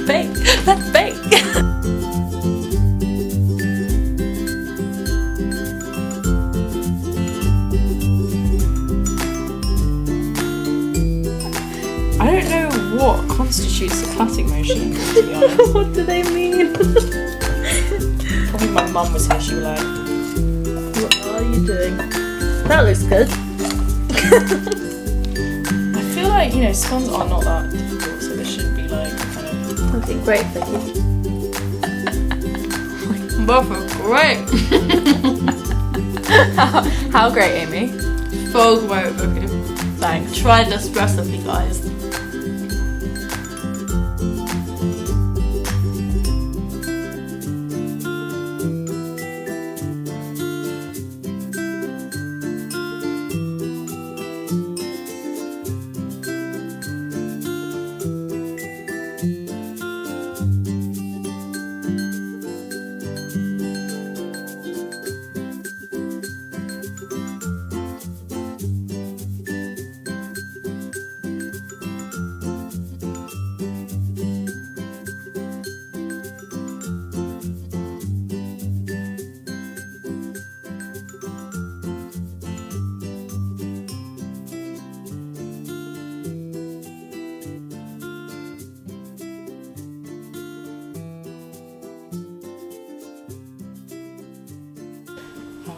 Fake. That's fake. I don't know what constitutes a classic motion, to be honest. What do they mean? Probably my mum was here, she was like, What are you doing? That looks good. I feel like, you know, scones are not that difficult, so this should be like kind of... Okay, great, Vicky. Both are great. How great, Amy? So great, okay. Thanks. Try this recipe, guys.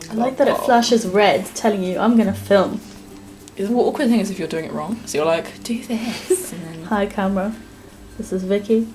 I like that it flashes red, telling you I'm gonna film. The awkward thing is if you're doing it wrong. So you're like, do this. And then... Hi camera, this is Vicky.